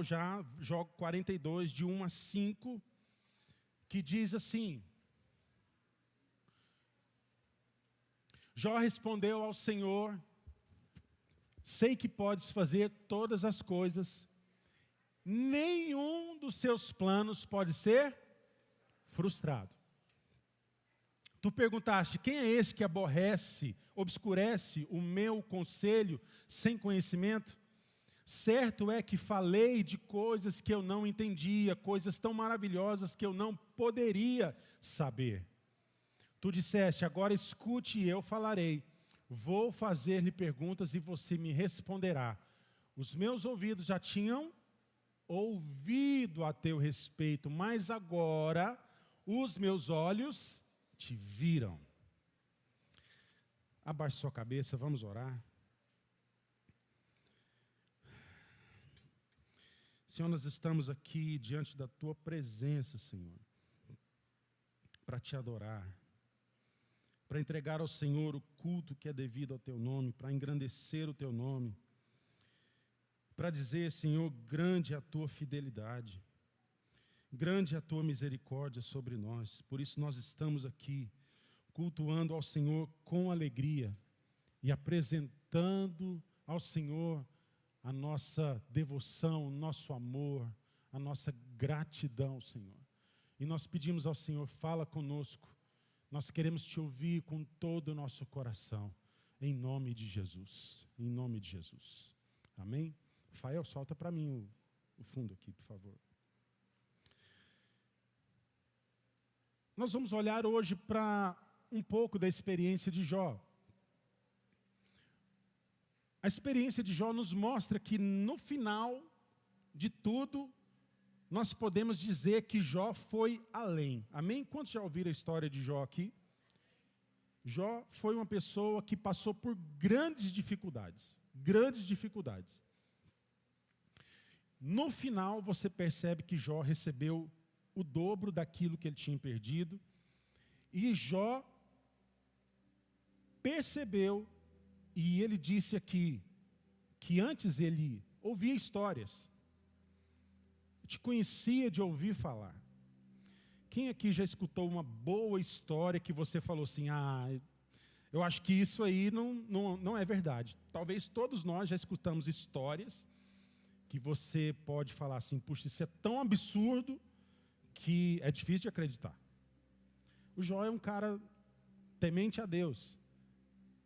já, Jó 42, de 1 a 5, que diz assim: Jó respondeu ao Senhor: sei que podes fazer todas as coisas, nenhum dos seus planos pode ser frustrado. Tu perguntaste: quem é esse que aborrece, obscurece o meu conselho sem conhecimento? Certo é que falei de coisas que eu não entendia, coisas tão maravilhosas que eu não poderia saber. Tu disseste: agora escute e eu falarei. Vou fazer-lhe perguntas e você me responderá. Os meus ouvidos já tinham ouvido a teu respeito, mas agora os meus olhos te viram. Abaixe sua cabeça, vamos orar. Senhor, nós estamos aqui diante da tua presença, Senhor, para te adorar, para entregar ao Senhor o culto que é devido ao teu nome, para engrandecer o teu nome, para dizer: Senhor, grande é a tua fidelidade, grande é a tua misericórdia sobre nós. Por isso nós estamos aqui cultuando ao Senhor com alegria e apresentando ao Senhor a nossa devoção, o nosso amor, a nossa gratidão, Senhor. E nós pedimos ao Senhor: fala conosco. Nós queremos te ouvir com todo o nosso coração, em nome de Jesus. Em nome de Jesus. Amém? Rafael, solta para mim o fundo aqui, por favor. Nós vamos olhar hoje para um pouco da experiência de Jó. A experiência de Jó nos mostra que no final de tudo, nós podemos dizer que Jó foi além. Amém? Quantos já ouviram a história de Jó aqui? Jó foi uma pessoa que passou por grandes dificuldades. Grandes dificuldades. No final, você percebe que Jó recebeu o dobro daquilo que ele tinha perdido. E Jó percebeu, e ele disse aqui, que antes ele ouvia histórias. Te conhecia de ouvir falar. Quem aqui já escutou uma boa história que você falou assim: eu acho que isso aí não é verdade? Talvez todos nós já escutamos histórias que você pode falar assim: puxa, isso é tão absurdo que é difícil de acreditar. O Jó é um cara temente a Deus,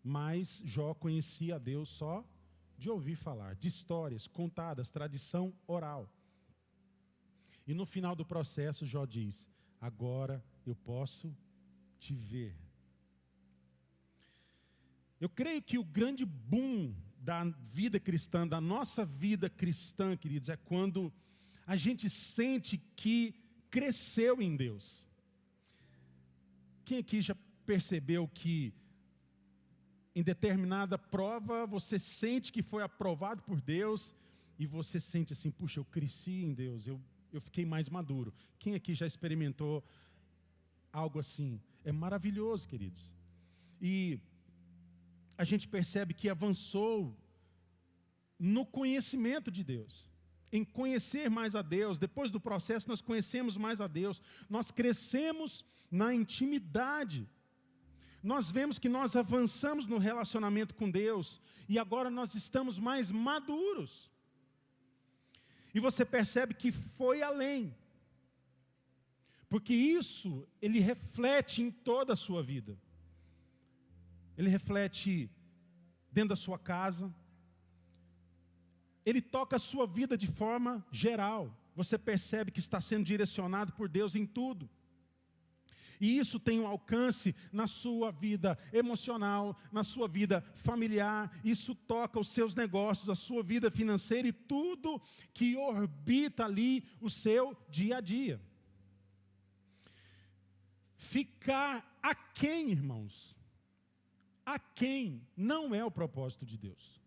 mas Jó conhecia a Deus só de ouvir falar, de histórias contadas, tradição oral. E no final do processo, Jó diz: agora eu posso te ver. Eu creio que o grande boom da vida cristã, da nossa vida cristã, queridos, é quando a gente sente que cresceu em Deus. Quem aqui já percebeu que em determinada prova você sente que foi aprovado por Deus e você sente assim: puxa, eu cresci em Deus, eu fiquei mais maduro. Quem aqui já experimentou algo assim? É maravilhoso, queridos. E a gente percebe que avançou no conhecimento de Deus, em conhecer mais a Deus. Depois do processo nós conhecemos mais a Deus, nós crescemos na intimidade. Nós vemos que nós avançamos no relacionamento com Deus e agora nós estamos mais maduros. E você percebe que foi além. Porque isso, ele reflete em toda a sua vida. Ele reflete dentro da sua casa. Ele toca a sua vida de forma geral. Você percebe que está sendo direcionado por Deus em tudo. E isso tem um alcance na sua vida emocional, na sua vida familiar. Isso toca os seus negócios, a sua vida financeira e tudo que orbita ali o seu dia a dia. Ficar aquém, irmãos, aquém não é o propósito de Deus.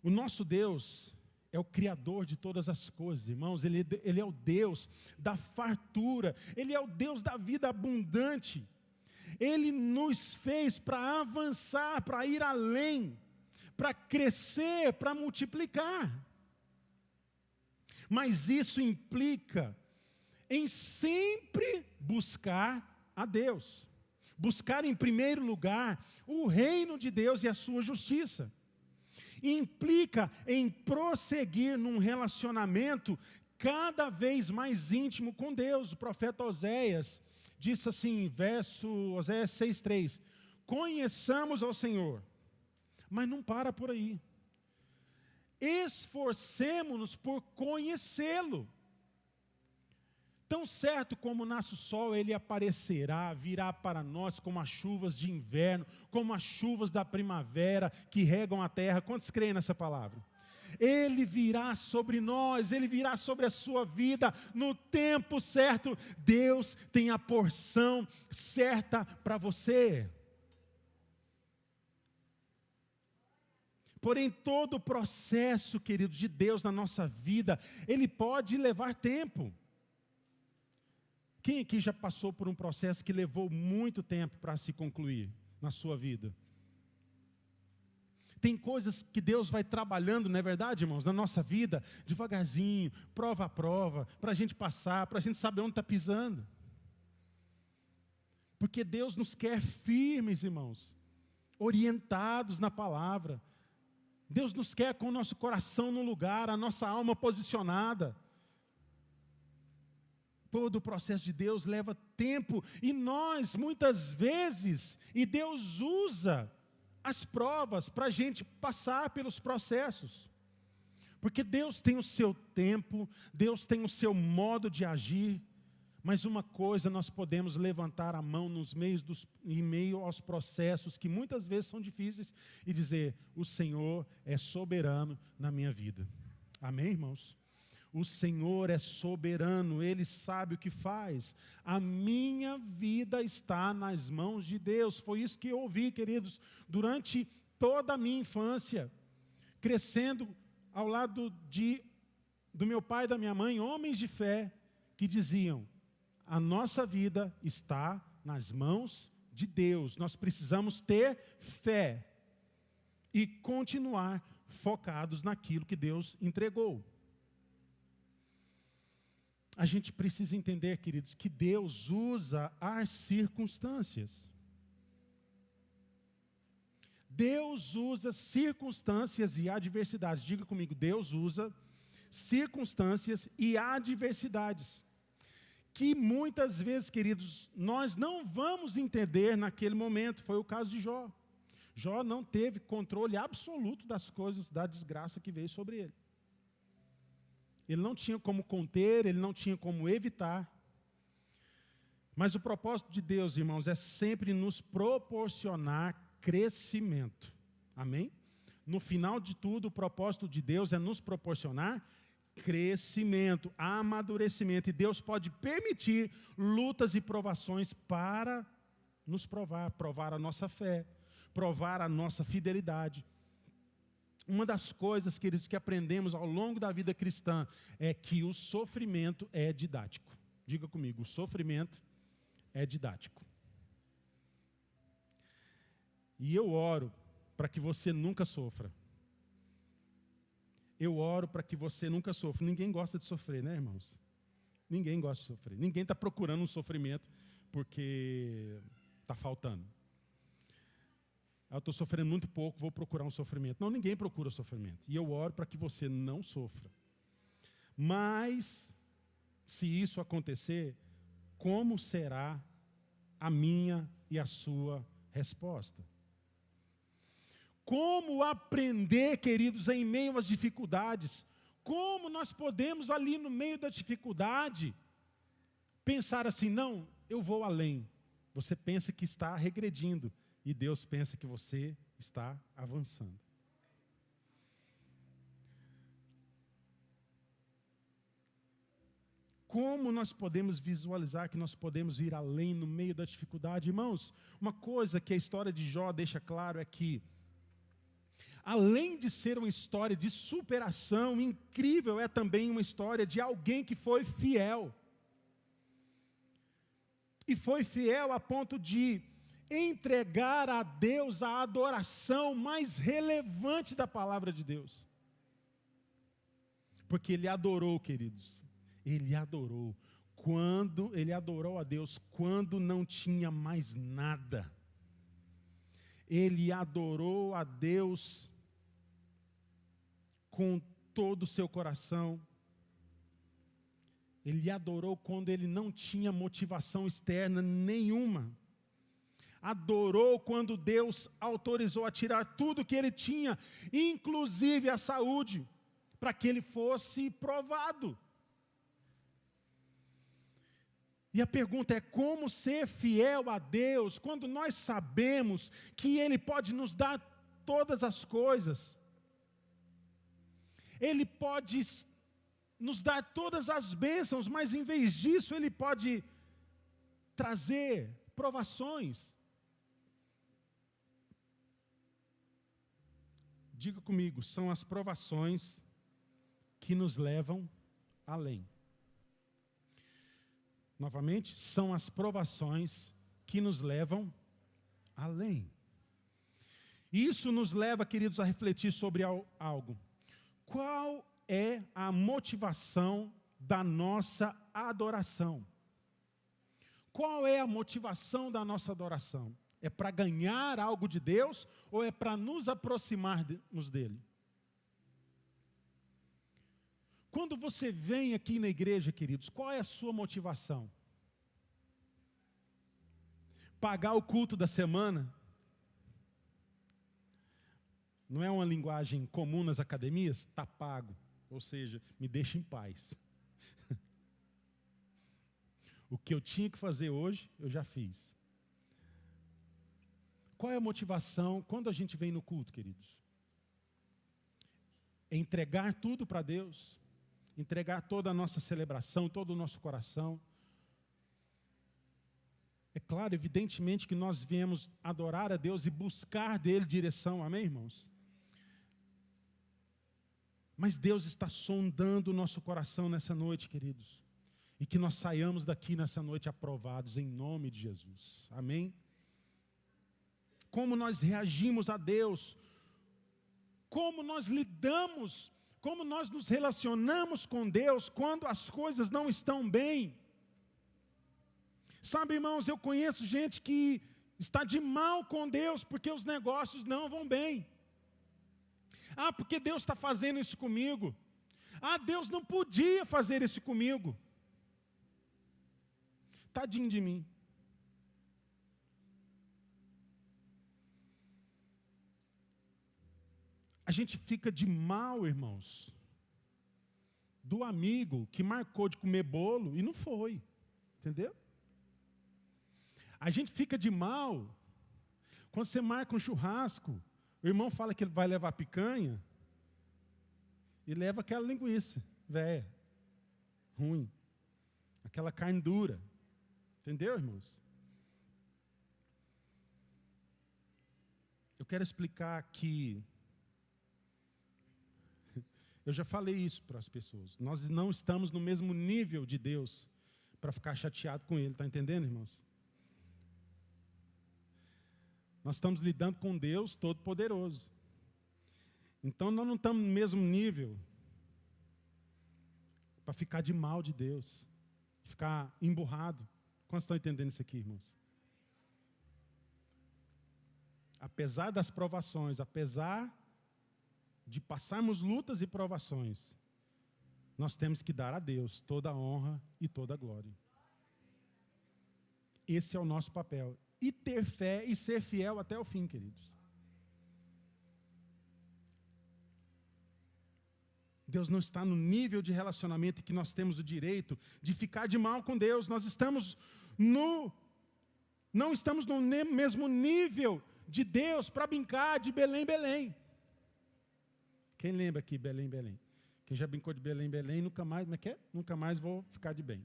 O nosso Deus é o Criador de todas as coisas, irmãos. Ele é o Deus da fartura. Ele é o Deus da vida abundante. Ele nos fez para avançar, para ir além, para crescer, para multiplicar. Mas isso implica em sempre buscar a Deus. Buscar em primeiro lugar o reino de Deus e a sua justiça. Implica em prosseguir num relacionamento cada vez mais íntimo com Deus. O profeta Oséias disse assim, Oséias 6,3: conheçamos ao Senhor, mas não para por aí. Esforcemo-nos por conhecê-lo. Tão certo como nasce o sol, ele aparecerá, virá para nós como as chuvas de inverno, como as chuvas da primavera que regam a terra. Quantos creem nessa palavra? Ele virá sobre nós, ele virá sobre a sua vida no tempo certo. Deus tem a porção certa para você. Porém, todo o processo, querido, de Deus na nossa vida, ele pode levar tempo. Quem aqui já passou por um processo que levou muito tempo para se concluir na sua vida? Tem coisas que Deus vai trabalhando, não é verdade, irmãos? Na nossa vida, devagarzinho, prova a prova, para a gente passar, para a gente saber onde está pisando. Porque Deus nos quer firmes, irmãos, orientados na palavra. Deus nos quer com o nosso coração no lugar, a nossa alma posicionada. Todo o processo de Deus leva tempo, e nós, muitas vezes, e Deus usa as provas para a gente passar pelos processos. Porque Deus tem o seu tempo, Deus tem o seu modo de agir, mas uma coisa nós podemos levantar a mão em meio aos processos que muitas vezes são difíceis e dizer: o Senhor é soberano na minha vida. Amém, irmãos? O Senhor é soberano, Ele sabe o que faz. A minha vida está nas mãos de Deus. Foi isso que eu ouvi, queridos, durante toda a minha infância, crescendo ao lado do meu pai e da minha mãe, homens de fé, que diziam: a nossa vida está nas mãos de Deus. Nós precisamos ter fé e continuar focados naquilo que Deus entregou. A gente precisa entender, queridos, que Deus usa as circunstâncias. Deus usa circunstâncias e adversidades. Diga comigo, Deus usa circunstâncias e adversidades, que muitas vezes, queridos, nós não vamos entender naquele momento. Foi o caso de Jó. Jó não teve controle absoluto das coisas, da desgraça que veio sobre ele. Ele não tinha como conter, ele não tinha como evitar. Mas o propósito de Deus, irmãos, é sempre nos proporcionar crescimento. Amém? No final de tudo, o propósito de Deus é nos proporcionar crescimento, amadurecimento. E Deus pode permitir lutas e provações para nos provar a nossa fé, provar a nossa fidelidade. Uma das coisas, queridos, que aprendemos ao longo da vida cristã é que o sofrimento é didático. Diga comigo, o sofrimento é didático. E eu oro para que você nunca sofra. Eu oro para que você nunca sofra. Ninguém gosta de sofrer, né, irmãos? Ninguém gosta de sofrer. Ninguém está procurando um sofrimento porque está faltando. Eu estou sofrendo muito pouco, vou procurar um sofrimento. Não, ninguém procura sofrimento. E eu oro para que você não sofra. Mas, se isso acontecer, como será a minha e a sua resposta? Como aprender, queridos, em meio às dificuldades? Como nós podemos, ali no meio da dificuldade, pensar assim: não, eu vou além. Você pensa que está regredindo. E Deus pensa que você está avançando. Como nós podemos visualizar que nós podemos ir além no meio da dificuldade? Irmãos, uma coisa que a história de Jó deixa claro é que, além de ser uma história de superação incrível, é também uma história de alguém que foi fiel. E foi fiel a ponto de entregar a Deus a adoração mais relevante da palavra de Deus. Porque ele adorou, queridos. Ele adorou. Quando ele adorou a Deus, quando não tinha mais nada. Ele adorou a Deus com todo o seu coração. Ele adorou quando ele não tinha motivação externa nenhuma. Adorou quando Deus autorizou a tirar tudo que ele tinha, inclusive a saúde, para que ele fosse provado. E a pergunta é: como ser fiel a Deus quando nós sabemos que Ele pode nos dar todas as coisas? Ele pode nos dar todas as bênçãos, mas em vez disso Ele pode trazer provações. Diga comigo, são as provações que nos levam além. Novamente, são as provações que nos levam além. Isso nos leva, queridos, a refletir sobre algo. Qual é a motivação da nossa adoração? Qual é a motivação da nossa adoração? É para ganhar algo de Deus ou é para nos aproximarmos dEle? Quando você vem aqui na igreja, queridos, qual é a sua motivação? Pagar o culto da semana? Não é uma linguagem comum nas academias? Está pago, ou seja, me deixa em paz. O que eu tinha que fazer hoje, eu já fiz. Qual é a motivação quando a gente vem no culto, queridos? É entregar tudo para Deus, entregar toda a nossa celebração, todo o nosso coração. É claro, evidentemente que nós viemos adorar a Deus e buscar dele direção, amém, irmãos? Mas Deus está sondando o nosso coração nessa noite, queridos. E que nós saiamos daqui nessa noite aprovados, em nome de Jesus, amém? Como nós reagimos a Deus, como nós lidamos, como nós nos relacionamos com Deus quando as coisas não estão bem. Sabe, irmãos, eu conheço gente que está de mal com Deus porque os negócios não vão bem. Ah, porque Deus está fazendo isso comigo. Ah, Deus não podia fazer isso comigo. Tadinho de mim. A gente fica de mal, irmãos, do amigo que marcou de comer bolo e não foi, entendeu? A gente fica de mal quando você marca um churrasco, o irmão fala que ele vai levar picanha e leva aquela linguiça velha, ruim, aquela carne dura, entendeu, irmãos? Eu quero explicar que eu já falei isso para as pessoas. Nós não estamos no mesmo nível de Deus para ficar chateado com Ele. Está entendendo, irmãos? Nós estamos lidando com Deus Todo-Poderoso. Então, nós não estamos no mesmo nível para ficar de mal de Deus. Ficar emburrado. Quantos estão entendendo isso aqui, irmãos? Apesar das provações, apesar de passarmos lutas e provações, nós temos que dar a Deus toda a honra e toda a glória. Esse é o nosso papel. E ter fé e ser fiel até o fim, queridos. Deus não está no nível de relacionamento que nós temos o direito de ficar de mal com Deus. Nós não estamos no mesmo nível de Deus para brincar de Belém, Belém. Quem lembra aqui Belém, Belém? Quem já brincou de Belém, Belém, nunca mais, como é que é? Nunca mais vou ficar de bem.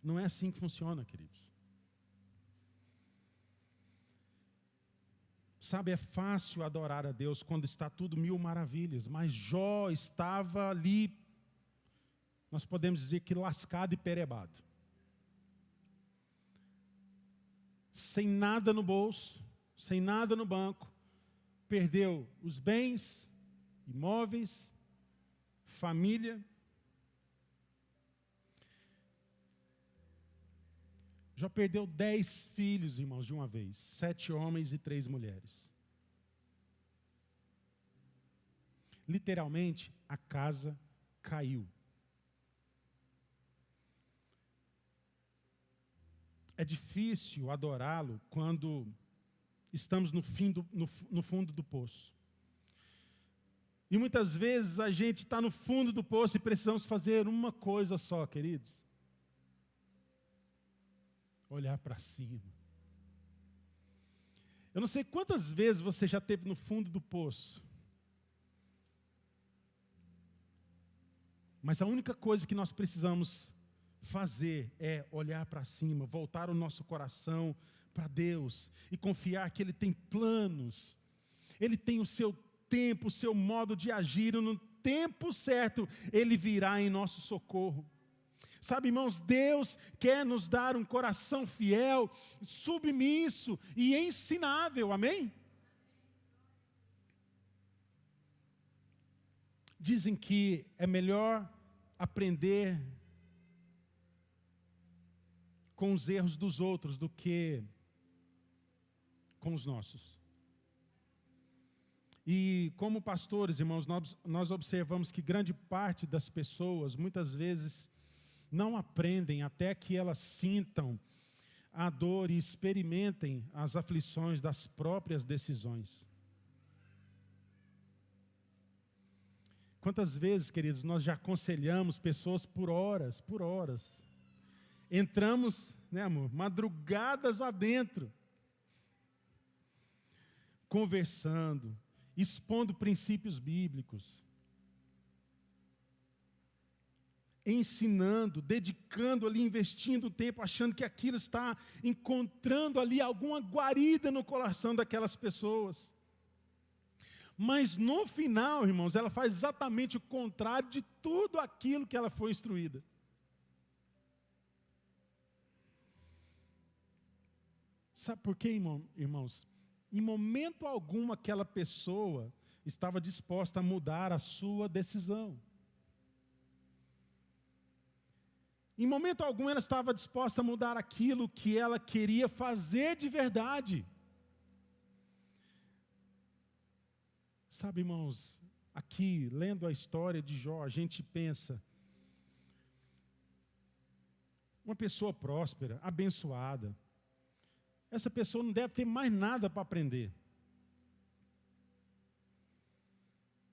Não é assim que funciona, queridos. Sabe, é fácil adorar a Deus quando está tudo mil maravilhas, mas Jó estava ali, nós podemos dizer que lascado e perebado. Sem nada no bolso, sem nada no banco, perdeu os bens, imóveis, família. Jó perdeu 10 filhos, irmãos, de uma vez. 7 homens e 3 mulheres. Literalmente, a casa caiu. É difícil adorá-lo quando estamos no fundo do poço. E muitas vezes a gente está no fundo do poço e precisamos fazer uma coisa só, queridos. Olhar para cima. Eu não sei quantas vezes você já esteve no fundo do poço. Mas a única coisa que nós precisamos fazer é olhar para cima, voltar o nosso coração para Deus e confiar que Ele tem planos, Ele tem o seu tempo, o seu modo de agir, e no tempo certo Ele virá em nosso socorro. Sabe, irmãos, Deus quer nos dar um coração fiel, submisso e ensinável, amém? Dizem que é melhor aprender com os erros dos outros do que com os nossos. E como pastores, irmãos, nós observamos que grande parte das pessoas, muitas vezes, não aprendem até que elas sintam a dor e experimentem as aflições das próprias decisões. Quantas vezes, queridos, nós já aconselhamos pessoas por horas. Entramos, né, amor, madrugadas adentro, conversando, expondo princípios bíblicos, ensinando, dedicando ali, investindo tempo, achando que aquilo está encontrando ali alguma guarida no coração daquelas pessoas. Mas no final, irmãos, ela faz exatamente o contrário de tudo aquilo que ela foi instruída. Sabe por quê, irmãos? Em momento algum aquela pessoa estava disposta a mudar a sua decisão. Em momento algum ela estava disposta a mudar aquilo que ela queria fazer de verdade. Sabe, irmãos, aqui, lendo a história de Jó, a gente pensa, uma pessoa próspera, abençoada, essa pessoa não deve ter mais nada para aprender.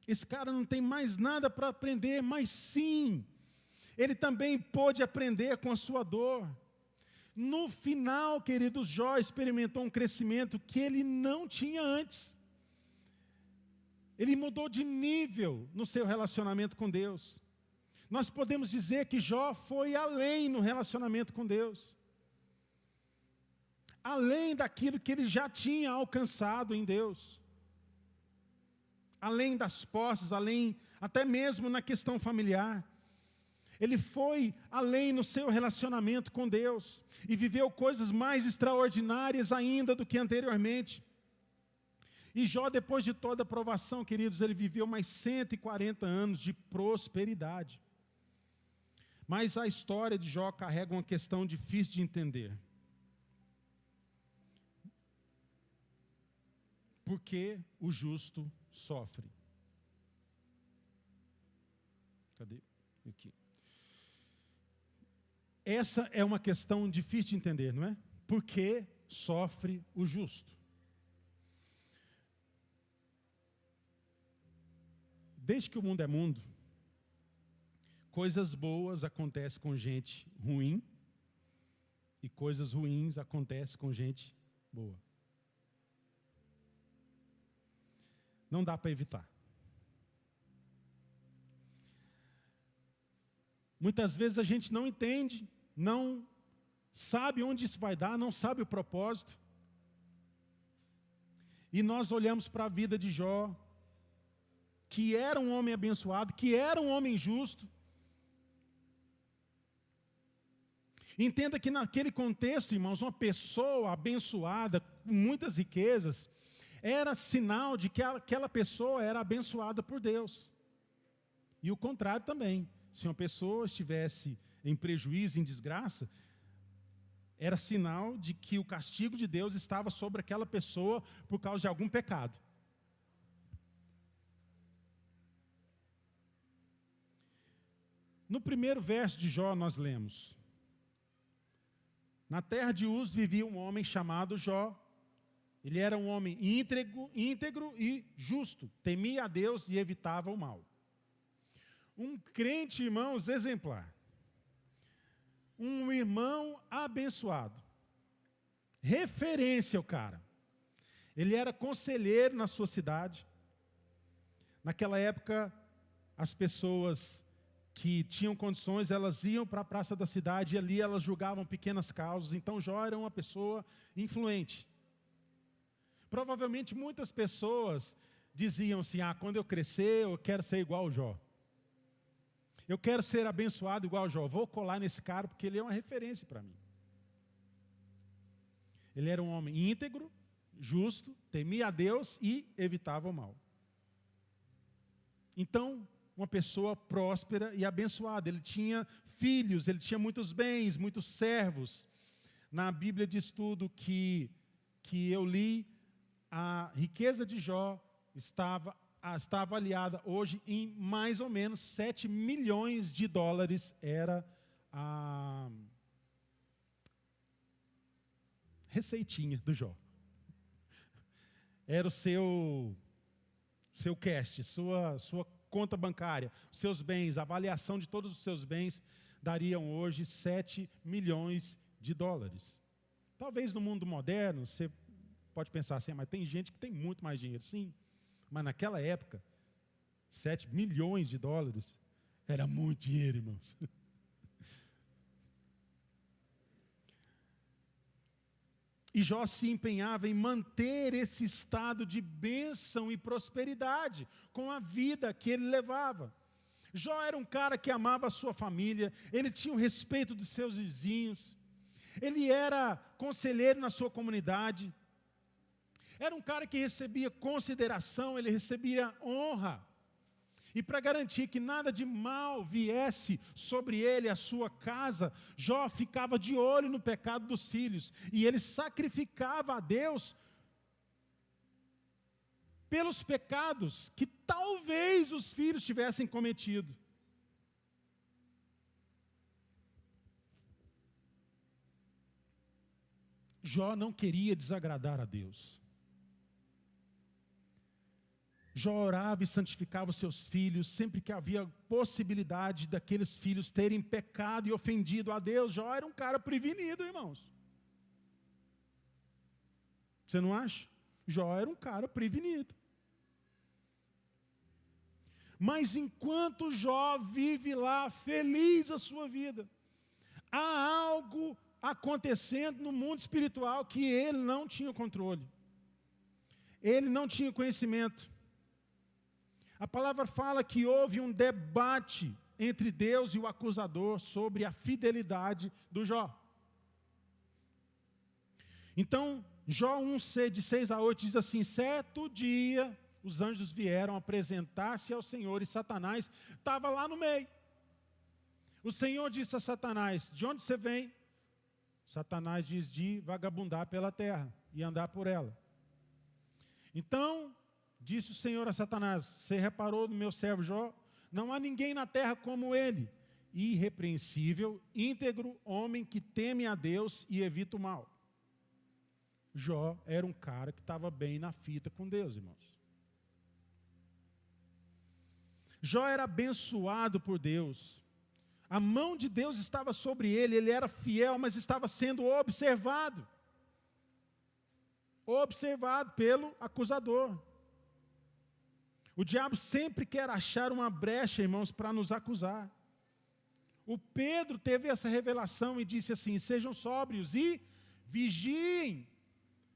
Esse cara não tem mais nada para aprender, mas sim, ele também pôde aprender com a sua dor. No final, queridos, Jó experimentou um crescimento que ele não tinha antes. Ele mudou de nível no seu relacionamento com Deus. Nós podemos dizer que Jó foi além no relacionamento com Deus. Além daquilo que ele já tinha alcançado em Deus. Além das posses, além até mesmo na questão familiar. Ele foi além no seu relacionamento com Deus. E viveu coisas mais extraordinárias ainda do que anteriormente. E Jó, depois de toda a provação, queridos, ele viveu mais 140 anos de prosperidade. Mas a história de Jó carrega uma questão difícil de entender. Por que o justo sofre? Cadê? Aqui. Essa é uma questão difícil de entender, não é? Por que sofre o justo? Desde que o mundo é mundo, coisas boas acontecem com gente ruim e coisas ruins acontecem com gente boa. Não dá para evitar. Muitas vezes a gente não entende, não sabe onde isso vai dar, não sabe o propósito. E nós olhamos para a vida de Jó, que era um homem abençoado, que era um homem justo. Entenda que naquele contexto, irmãos, uma pessoa abençoada, com muitas riquezas, era sinal de que aquela pessoa era abençoada por Deus. E o contrário também. Se uma pessoa estivesse em prejuízo, em desgraça, era sinal de que o castigo de Deus estava sobre aquela pessoa por causa de algum pecado. No primeiro verso de Jó nós lemos: na terra de Uz vivia um homem chamado Jó. Ele era um homem íntegro e justo, temia a Deus e evitava o mal. Um crente, irmãos, exemplar. Um irmão abençoado. Referência ao cara. Ele era conselheiro na sua cidade. Naquela época, as pessoas que tinham condições, elas iam para a praça da cidade e ali elas julgavam pequenas causas. Então Jó era uma pessoa influente. Provavelmente muitas pessoas diziam assim: quando eu crescer eu quero ser igual ao Jó. Eu quero ser abençoado igual ao Jó. Vou colar nesse cara porque ele é uma referência para mim. Ele era um homem íntegro, justo, temia a Deus e evitava o mal. Então, uma pessoa próspera e abençoada. Ele tinha filhos, ele tinha muitos bens, muitos servos. Na Bíblia de estudo que eu li, a riqueza de Jó está avaliada hoje em mais ou menos 7 milhões de dólares. Era a receitinha do Jó. Era o seu cash, sua conta bancária, seus bens, a avaliação de todos os seus bens dariam hoje 7 milhões de dólares. Talvez no mundo moderno, você pode pensar assim: mas tem gente que tem muito mais dinheiro. Sim, mas naquela época, 7 milhões de dólares era muito dinheiro, irmãos. E Jó se empenhava em manter esse estado de bênção e prosperidade com a vida que ele levava. Jó era um cara que amava a sua família, ele tinha o respeito dos seus vizinhos, ele era conselheiro na sua comunidade, era um cara que recebia consideração, ele recebia honra. E para garantir que nada de mal viesse sobre ele, a sua casa, Jó ficava de olho no pecado dos filhos. E ele sacrificava a Deus pelos pecados que talvez os filhos tivessem cometido. Jó não queria desagradar a Deus. Jó orava e santificava os seus filhos sempre que havia possibilidade daqueles filhos terem pecado e ofendido a Deus. Jó era um cara prevenido, irmãos. Você não acha? Jó era um cara prevenido. Mas enquanto Jó vive lá feliz a sua vida, há algo acontecendo no mundo espiritual que ele não tinha controle. Ele não tinha conhecimento. A palavra fala que houve um debate entre Deus e o acusador sobre a fidelidade do Jó. Então, Jó 1, de 6 a 8 diz assim: certo dia os anjos vieram apresentar-se ao Senhor e Satanás estava lá no meio. O Senhor disse a Satanás: de onde você vem? Satanás diz: de vagabundar pela terra e andar por ela. Então, disse o Senhor a Satanás: você reparou no meu servo Jó? Não há ninguém na terra como ele, irrepreensível, íntegro, homem que teme a Deus e evita o mal. Jó era um cara que estava bem na fita com Deus, irmãos. Jó era abençoado por Deus. A mão de Deus estava sobre ele, ele era fiel, mas estava sendo observado. Observado pelo acusador. O diabo sempre quer achar uma brecha, irmãos, para nos acusar. O Pedro teve essa revelação e disse assim: sejam sóbrios e vigiem,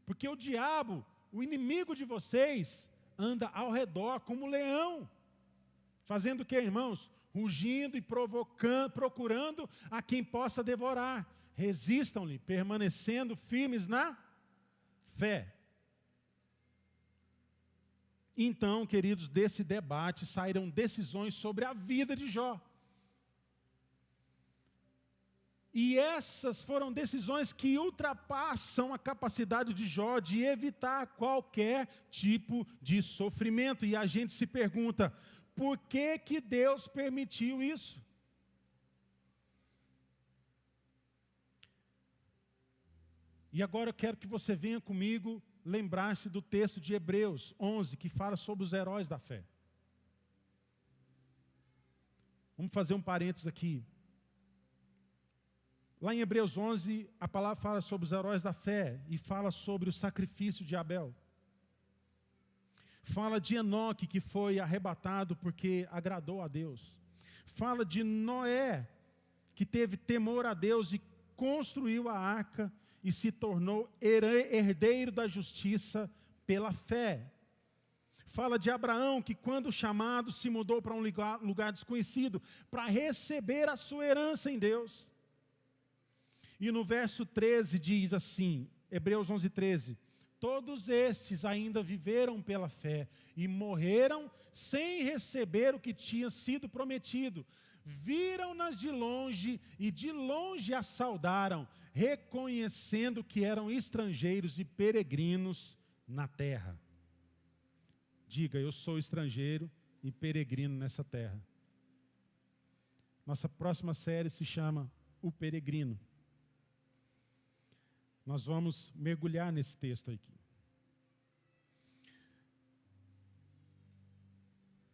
porque o diabo, o inimigo de vocês, anda ao redor como leão. Fazendo o que, irmãos? Rugindo e procurando a quem possa devorar. Resistam-lhe, permanecendo firmes na fé. Então, queridos, desse debate saíram decisões sobre a vida de Jó. E essas foram decisões que ultrapassam a capacidade de Jó de evitar qualquer tipo de sofrimento. E a gente se pergunta, por que que Deus permitiu isso? E agora eu quero que você venha comigo lembrar-se do texto de Hebreus 11, que fala sobre os heróis da fé. Vamos fazer um parênteses aqui. Lá em Hebreus 11, a palavra fala sobre os heróis da fé e fala sobre o sacrifício de Abel. Fala de Enoque, que foi arrebatado porque agradou a Deus. Fala de Noé, que teve temor a Deus e construiu a arca e se tornou herdeiro da justiça pela fé. Fala de Abraão, que quando chamado se mudou para um lugar desconhecido para receber a sua herança em Deus. E no verso 13 diz assim, Hebreus 11, 13, todos estes ainda viveram pela fé e morreram sem receber o que tinha sido prometido. Viram-nas de longe e de longe as saudaram, reconhecendo que eram estrangeiros e peregrinos na terra. Diga, eu sou estrangeiro e peregrino nessa terra. Nossa próxima série se chama O Peregrino. Nós vamos mergulhar nesse texto aqui.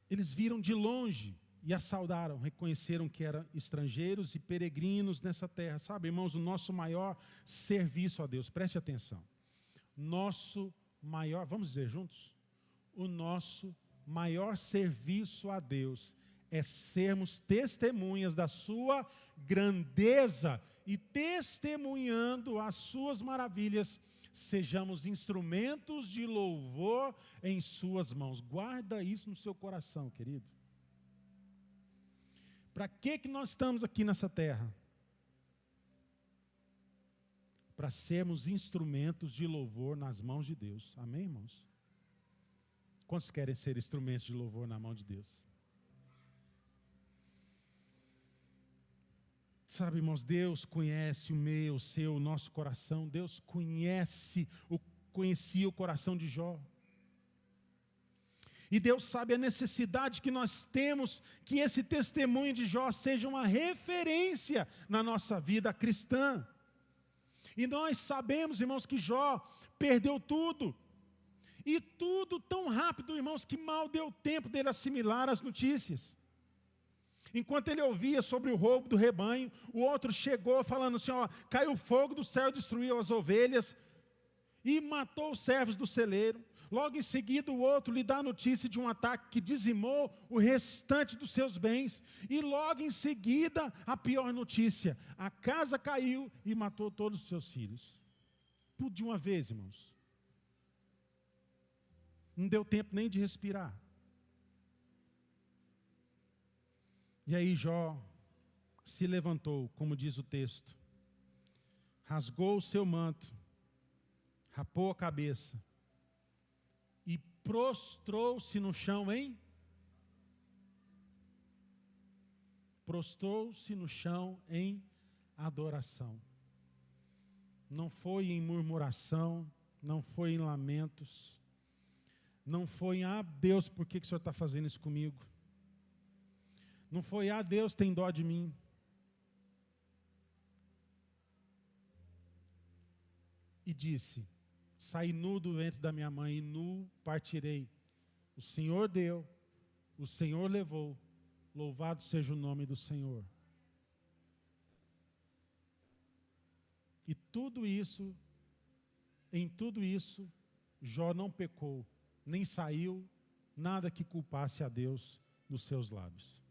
Eles viram de longe e a saudaram, reconheceram que eram estrangeiros e peregrinos nessa terra. Sabe, irmãos, o nosso maior serviço a Deus, preste atenção. Nosso maior, vamos dizer juntos? O nosso maior serviço a Deus é sermos testemunhas da sua grandeza e testemunhando as suas maravilhas, sejamos instrumentos de louvor em suas mãos. Guarda isso no seu coração, querido. Para que nós estamos aqui nessa terra? Para sermos instrumentos de louvor nas mãos de Deus. Amém, irmãos? Quantos querem ser instrumentos de louvor na mão de Deus? Sabe, irmãos, Deus conhece o meu, o seu, o nosso coração. Deus conhecia o coração de Jó. E Deus sabe a necessidade que nós temos que esse testemunho de Jó seja uma referência na nossa vida cristã. E nós sabemos, irmãos, que Jó perdeu tudo. E tudo tão rápido, irmãos, que mal deu tempo dele assimilar as notícias. Enquanto ele ouvia sobre o roubo do rebanho, o outro chegou falando assim, ó, caiu fogo do céu, destruiu as ovelhas e matou os servos do celeiro. Logo em seguida o outro lhe dá a notícia de um ataque que dizimou o restante dos seus bens. E logo em seguida a pior notícia, a casa caiu e matou todos os seus filhos. Tudo de uma vez, irmãos. Não deu tempo nem de respirar. E aí Jó se levantou, como diz o texto, rasgou o seu manto, rapou a cabeça e prostrou-se no chão em adoração. Não foi em murmuração, não foi em lamentos, não foi em, Deus, por que o Senhor está fazendo isso comigo? Não foi, Deus tem dó de mim. E disse, saí nu do ventre da minha mãe e nu partirei. O Senhor deu, o Senhor levou, louvado seja o nome do Senhor. E em tudo isso, Jó não pecou, nem saiu nada que culpasse a Deus dos seus lábios.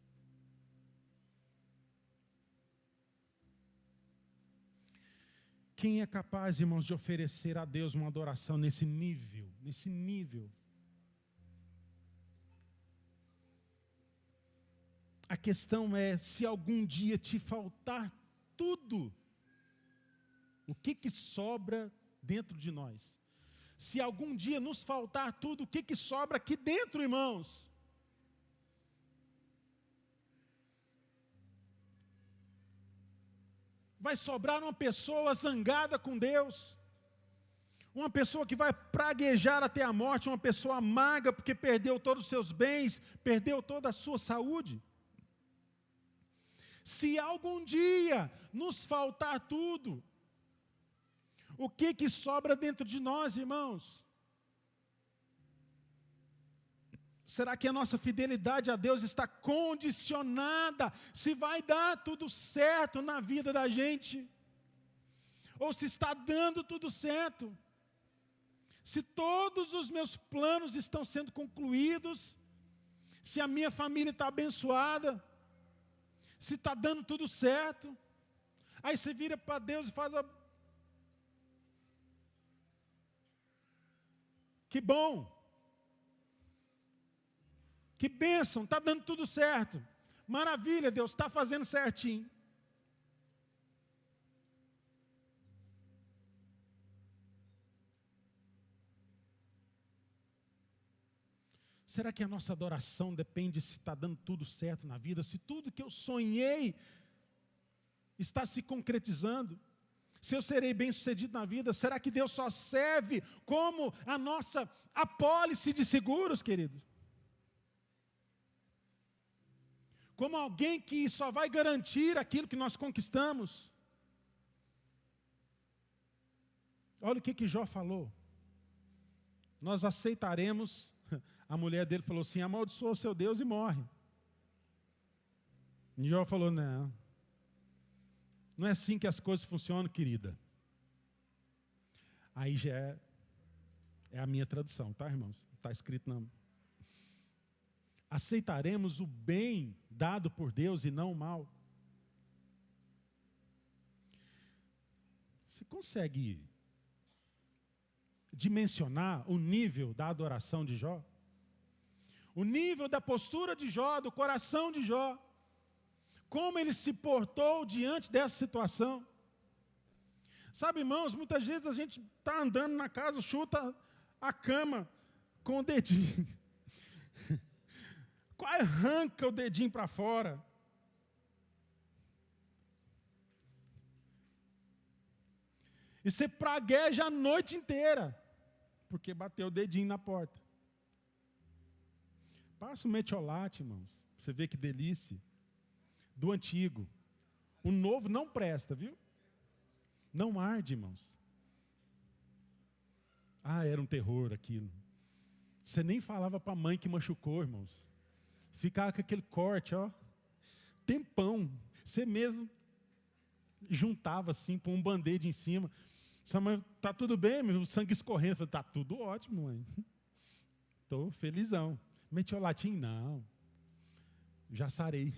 Quem é capaz, irmãos, de oferecer a Deus uma adoração nesse nível? Nesse nível. A questão é, se algum dia te faltar tudo, o que sobra dentro de nós? Se algum dia nos faltar tudo, o que sobra aqui dentro, irmãos? Vai sobrar uma pessoa zangada com Deus, uma pessoa que vai praguejar até a morte, uma pessoa amarga porque perdeu todos os seus bens, perdeu toda a sua saúde. Se algum dia nos faltar tudo, o que sobra dentro de nós, irmãos? Será que a nossa fidelidade a Deus está condicionada se vai dar tudo certo na vida da gente? Ou se está dando tudo certo? Se todos os meus planos estão sendo concluídos, se a minha família está abençoada, se está dando tudo certo, aí você vira para Deus e faz que bom, que bênção, está dando tudo certo, maravilha, Deus está fazendo certinho. Será que a nossa adoração depende se está dando tudo certo na vida, se tudo que eu sonhei está se concretizando? Se eu serei bem-sucedido na vida, será que Deus só serve como a nossa apólice de seguros, querido? Como alguém que só vai garantir aquilo que nós conquistamos? Olha o que Jó falou. Nós aceitaremos. A mulher dele falou assim: amaldiçoa o seu Deus e morre. E Jó falou: não é assim que as coisas funcionam, querida. Aí já é a minha tradução, tá, irmãos? Está escrito não. Aceitaremos o bem dado por Deus e não o mal. Você consegue dimensionar o nível da adoração de Jó? O nível da postura de Jó, do coração de Jó, como ele se portou diante dessa situação. Sabe, irmãos, muitas vezes a gente está andando na casa, chuta a cama com o dedinho. Quase arranca o dedinho para fora. E você pragueja a noite inteira, porque bateu o dedinho na porta. Passa o metiolate, irmãos. Você vê que delícia. Do antigo. O novo não presta, viu? Não arde, irmãos. Era um terror aquilo. Você nem falava para a mãe que machucou, irmãos. Ficava com aquele corte, tempão. Você mesmo juntava assim, põe um band-aid em cima. Sua mãe, tá tudo bem, meu? O sangue escorrendo. Eu falei, tá tudo ótimo, mãe. Estou felizão. Metiolatinho, não. Já sarei.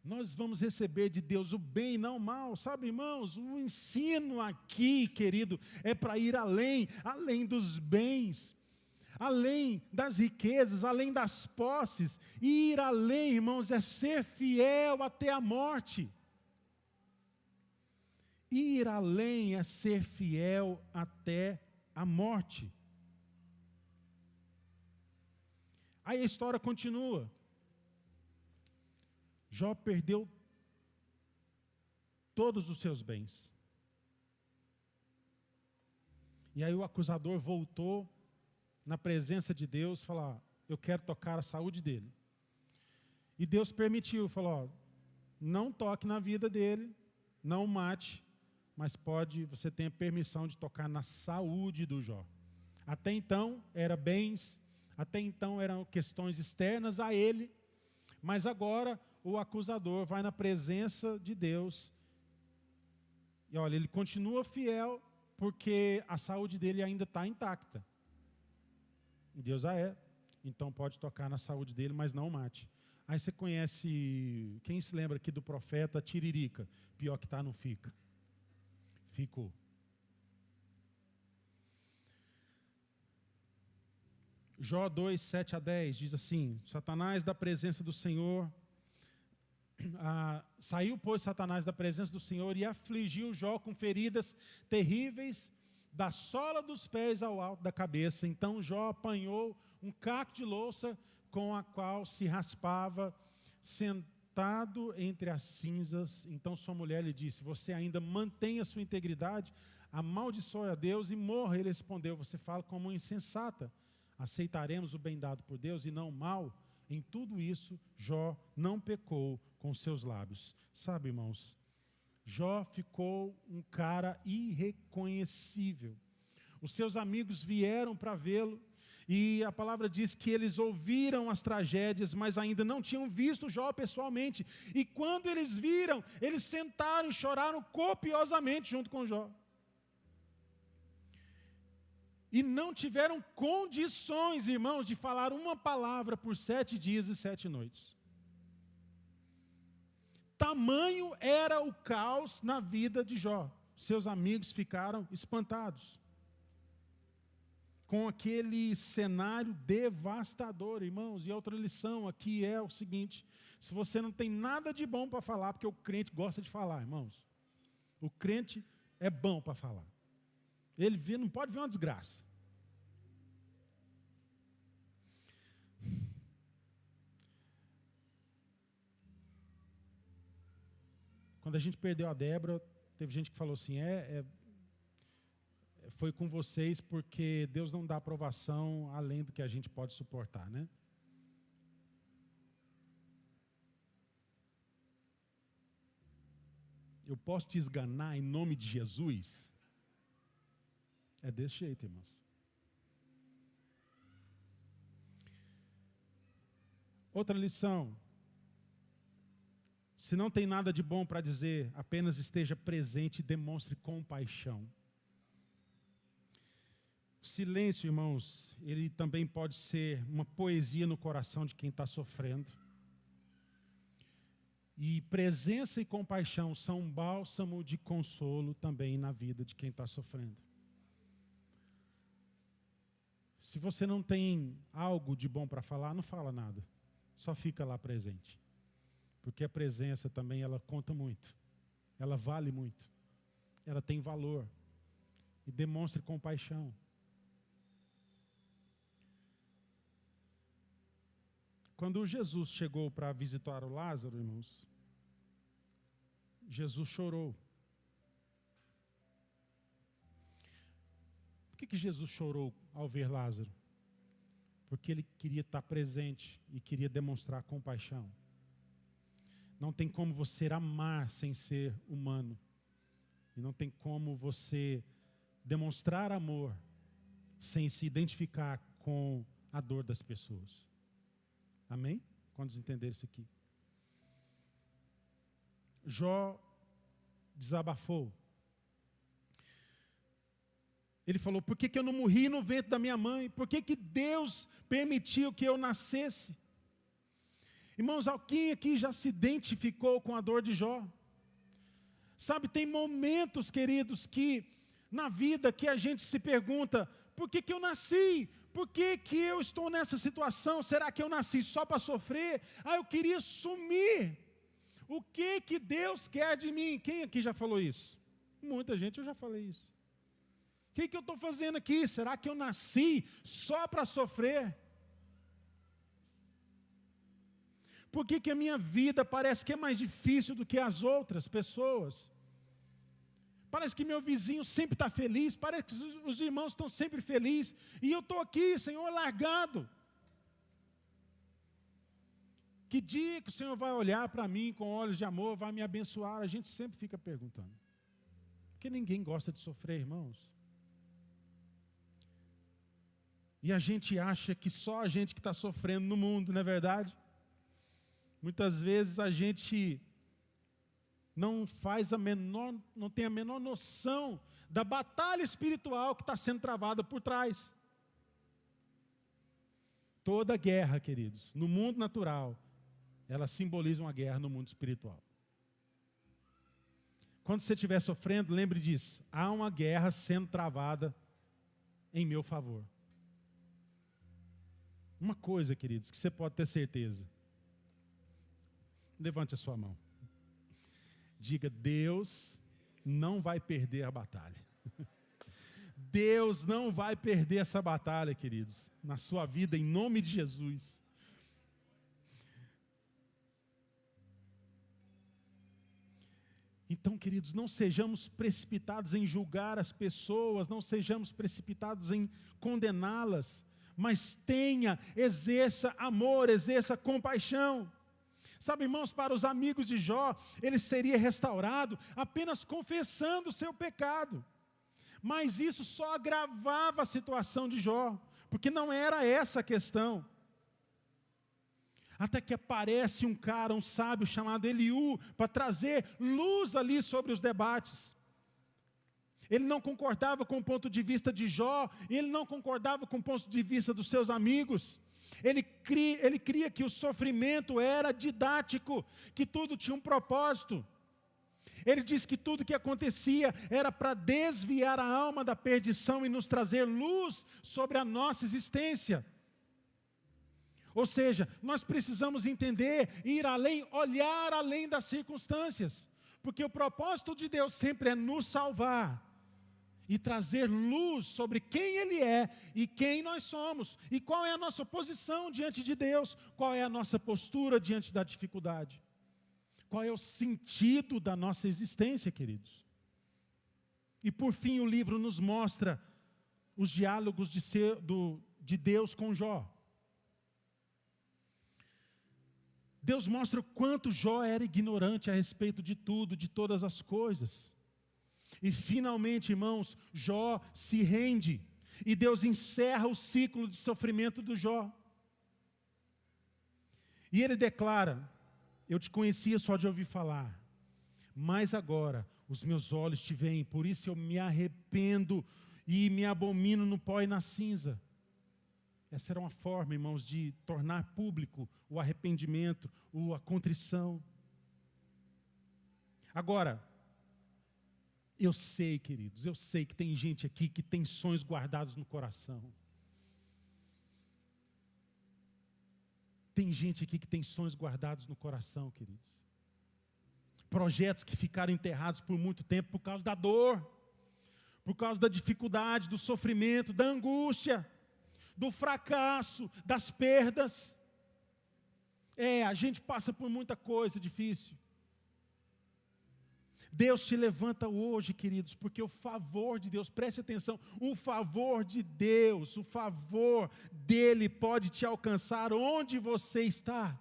Nós vamos receber de Deus o bem e não o mal. Sabe, irmãos, o ensino aqui, querido, é para ir além dos bens, além das riquezas, além das posses. Ir além, irmãos, é ser fiel até a morte. Ir além é ser fiel até a morte. Aí a história continua. Jó perdeu todos os seus bens. E aí o acusador voltou na presença de Deus, falou: eu quero tocar a saúde dele. E Deus permitiu, falou: não toque na vida dele, não o mate, mas você tem a permissão de tocar na saúde do Jó. Até então eram bens, até então eram questões externas a ele, mas agora o acusador vai na presença de Deus. E olha, ele continua fiel, porque a saúde dele ainda está intacta. Deus então pode tocar na saúde dele, mas não o mate. Aí você conhece, quem se lembra aqui do profeta Tiririca? Pior que está, não fica. Ficou. Jó 2, 7 a 10 diz assim: Satanás da presença do Senhor, saiu, pois, Satanás da presença do Senhor e afligiu Jó com feridas terríveis da sola dos pés ao alto da cabeça. Então Jó apanhou um caco de louça com a qual se raspava, sentado entre as cinzas. Então sua mulher lhe disse: você ainda mantém a sua integridade? Amaldiçoe a Deus e morra. Ele respondeu: você fala como insensata. Aceitaremos o bem dado por Deus e não o mal? Em tudo isso, Jó não pecou com seus lábios. Sabe, irmãos, Jó ficou um cara irreconhecível. Os seus amigos vieram para vê-lo, e a palavra diz que eles ouviram as tragédias, mas ainda não tinham visto Jó pessoalmente. E quando eles viram, eles sentaram e choraram copiosamente junto com Jó. E não tiveram condições, irmãos, de falar uma palavra por 7 dias e 7 noites. Tamanho era o caos na vida de Jó. Seus amigos ficaram espantados com aquele cenário devastador, irmãos. E outra lição aqui é o seguinte: se você não tem nada de bom para falar, porque o crente gosta de falar, irmãos. O crente é bom para falar. Ele não pode ver uma desgraça. Quando a gente perdeu a Débora, teve gente que falou assim: foi com vocês porque Deus não dá aprovação além do que a gente pode suportar, né? Eu posso te esganar em nome de Jesus? É desse jeito, irmãos. Outra lição: se não tem nada de bom para dizer, apenas esteja presente e demonstre compaixão. O silêncio, irmãos, ele também pode ser uma poesia no coração de quem está sofrendo. E presença e compaixão são um bálsamo de consolo também na vida de quem está sofrendo. Se você não tem algo de bom para falar, não fala nada. Só fica lá presente. Porque a presença também, ela conta muito. Ela vale muito. Ela tem valor. E demonstre compaixão. Quando Jesus chegou para visitar o Lázaro, irmãos, Jesus chorou. Por que Jesus chorou ao ver Lázaro? Porque ele queria estar presente e queria demonstrar compaixão. Não tem como você amar sem ser humano. E não tem como você demonstrar amor sem se identificar com a dor das pessoas. Amém? Quantos entenderam isso aqui? Jó desabafou. Ele falou: por que eu não morri no ventre da minha mãe? Por que Deus permitiu que eu nascesse? Irmãos, alguém aqui já se identificou com a dor de Jó? Sabe, tem momentos, queridos, que na vida que a gente se pergunta: por que eu nasci? Por que eu estou nessa situação? Será que eu nasci só para sofrer? Eu queria sumir. O que Deus quer de mim? Quem aqui já falou isso? Muita gente, eu já falei isso. O que eu estou fazendo aqui? Será que eu nasci só para sofrer? Por que a minha vida parece que é mais difícil do que as outras pessoas? Parece que meu vizinho sempre está feliz, parece que os irmãos estão sempre felizes, e eu estou aqui, Senhor, largado. Que dia que o Senhor vai olhar para mim com olhos de amor, vai me abençoar? A gente sempre fica perguntando. Porque ninguém gosta de sofrer, irmãos. E a gente acha que só a gente que está sofrendo no mundo, não é verdade? Muitas vezes a gente não tem a menor noção da batalha espiritual que está sendo travada por trás. Toda guerra, queridos, no mundo natural, ela simboliza uma guerra no mundo espiritual. Quando você estiver sofrendo, lembre disso: há uma guerra sendo travada em meu favor. Uma coisa, queridos, que você pode ter certeza. Levante a sua mão. Diga: Deus não vai perder a batalha. Deus não vai perder essa batalha, queridos, na sua vida, em nome de Jesus. Então, queridos, não sejamos precipitados em julgar as pessoas, não sejamos precipitados em condená-las, mas exerça amor, exerça compaixão. Sabe, irmãos, para os amigos de Jó, ele seria restaurado apenas confessando o seu pecado. Mas isso só agravava a situação de Jó, porque não era essa a questão. Até que aparece um sábio chamado Eliú, para trazer luz ali sobre os debates. Ele não concordava com o ponto de vista de Jó, ele não concordava com o ponto de vista dos seus amigos. Ele cria que o sofrimento era didático, que tudo tinha um propósito. Ele diz que tudo que acontecia era para desviar a alma da perdição e nos trazer luz sobre a nossa existência. Ou seja, nós precisamos entender, ir além, olhar além das circunstâncias. Porque o propósito de Deus sempre é nos salvar e trazer luz sobre quem Ele é e quem nós somos. E qual é a nossa posição diante de Deus, qual é a nossa postura diante da dificuldade. Qual é o sentido da nossa existência, queridos. E por fim o livro nos mostra os diálogos de Deus com Jó. Deus mostra o quanto Jó era ignorante a respeito de tudo, de todas as coisas. E finalmente, irmãos, Jó se rende. E Deus encerra o ciclo de sofrimento do Jó. E ele declara: eu te conhecia só de ouvir falar, mas agora os meus olhos te veem, por isso eu me arrependo e me abomino no pó e na cinza. Essa era uma forma, irmãos, de tornar público o arrependimento, a contrição. Agora, eu sei, queridos, eu sei que tem gente aqui que tem sonhos guardados no coração. Tem gente aqui que tem sonhos guardados no coração, queridos. Projetos que ficaram enterrados por muito tempo por causa da dor, por causa da dificuldade, do sofrimento, da angústia, do fracasso, das perdas. A gente passa por muita coisa difícil. Deus te levanta hoje, queridos, porque o favor de Deus, preste atenção, o favor de Deus, o favor dEle pode te alcançar onde você está.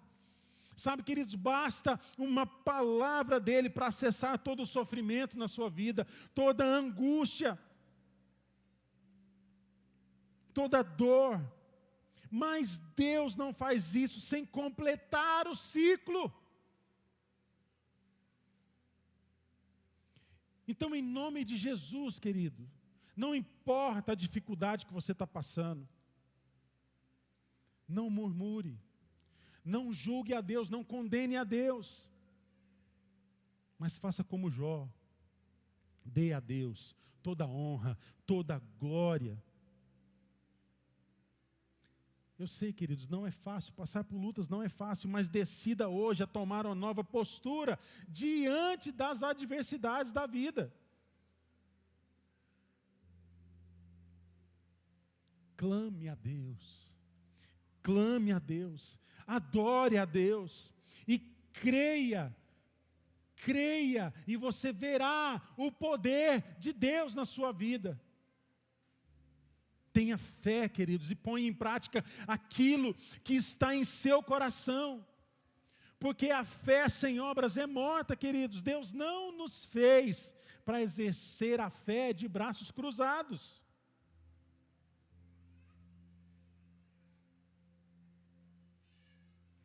Sabe, queridos, basta uma palavra dEle para acessar todo o sofrimento na sua vida, toda a angústia, toda a dor. Mas Deus não faz isso sem completar o ciclo. Então, em nome de Jesus, querido, não importa a dificuldade que você está passando, não murmure, não julgue a Deus, não condene a Deus, mas faça como Jó, dê a Deus toda a honra, toda a glória. Eu sei, queridos, não é fácil, passar por lutas não é fácil, mas decida hoje a tomar uma nova postura diante das adversidades da vida. Clame a Deus, adore a Deus e creia, e você verá o poder de Deus na sua vida. Tenha fé, queridos, e ponha em prática aquilo que está em seu coração. Porque a fé sem obras é morta, queridos. Deus não nos fez para exercer a fé de braços cruzados.